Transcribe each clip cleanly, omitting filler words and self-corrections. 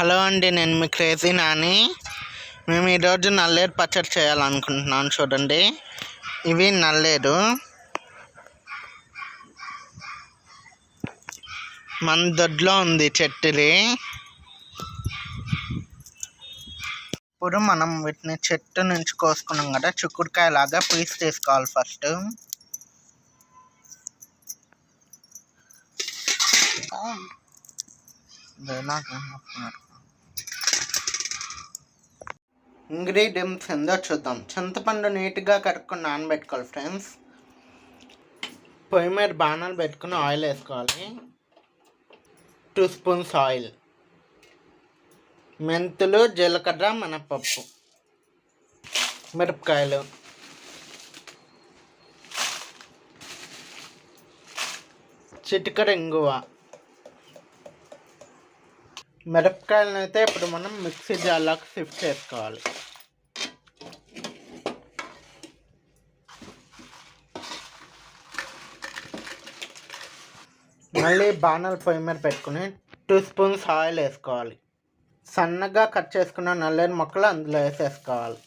Hello అండి, నేను మీ crazy Nani. మేము ఈరోజు నల్లేరు పచ్చడి చేయాలనుకుంటున్నాను. చూడండి, ఇవి నల్లేరు. మన దొడ్లో ఉంది చెట్టుది. ఇప్పుడు మనం వీటిని చెట్టు నుంచి కోసుకున్నాం కదా, చిక్కుడుకాయ లాగా పీస్ తీసుకోవాలి ఫస్ట్. ఇంగ్రీడియంట్స్ ఏందో చూద్దాం. చింతపండు నీట్గా కడుక్కొని నానబెట్టుకోవాలి ఫ్రెండ్స్. పొయ్యి మీద బాణాలు పెట్టుకుని ఆయిల్ వేసుకోవాలి. 2 స్పూన్స్ ఆయిల్, మెంతులు, జీలకర్ర, మినపప్పు, మిరపకాయలు, చిటికెడు ఇంగువ. మిరపకాయలను అయితే ఇప్పుడు మనం మిక్సీ జార్లోకి షిఫ్ట్ చేసుకోవాలి. మళ్ళీ బాణాలు పొయ్యి మీద పెట్టుకుని 2 స్పూన్స్ ఆయిల్ వేసుకోవాలి. సన్నగా కట్ చేసుకున్న నల్లేరు ముక్కలు అందులో వేసేసుకోవాలి.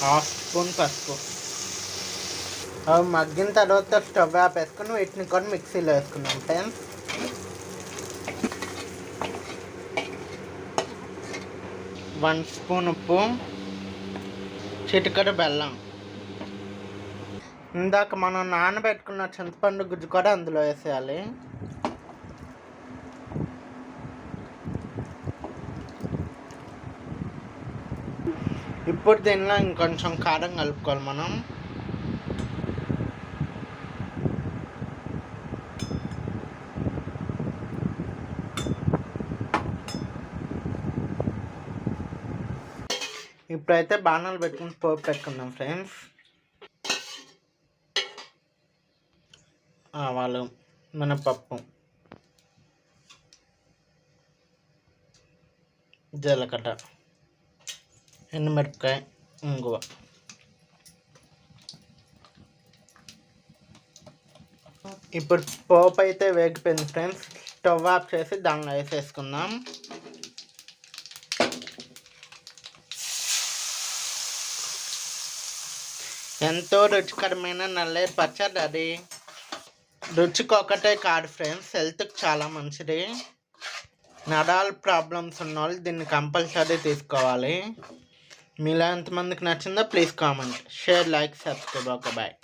1/2 స్పూన్ పసుపు. అవి మగ్గిన తర్వాత స్టవ్ ఆపేసుకుని వీటిని కూడా మిక్సీలో వేసుకున్నాం ఫ్రెండ్స్. వన్ స్పూన్ ఉప్పు, చిటికెడు బెల్లం. ఇందాక మనం నానబెట్టుకున్న చింతపండు గుజ్జు కూడా అందులో వేసేయాలి. ఇప్పుడు దీనిలో ఇంకొంచెం కారం కలుపుకోవాలి మనం. ఇప్పుడైతే బాణాలు పెట్టుకుని పోపు పెట్టుకుందాం ఫ్రెండ్స్. ఆవాలు, మినపప్పు, జీలకర్ర, ఎండుమిరపకాయ, ఇంగువ. ఇప్పుడు పోపు అయితే వేగిపోయింది ఫ్రెండ్స్. స్టవ్ ఆఫ్ చేసి దానిలో వేసేసుకుందాం. ఎంతో రుచికరమైన నల్లేరు పచ్చడి. అది రుచికి ఒకటే కాదు ఫ్రెండ్స్, హెల్త్కి చాలా మంచిది. నరాల ప్రాబ్లమ్స్ ఉన్న వాళ్ళు దీన్ని కంపల్సరీ తీసుకోవాలి. మీలో ఎంతమందికి నచ్చిందో please comment, share, like, subscribe. Okay, bye.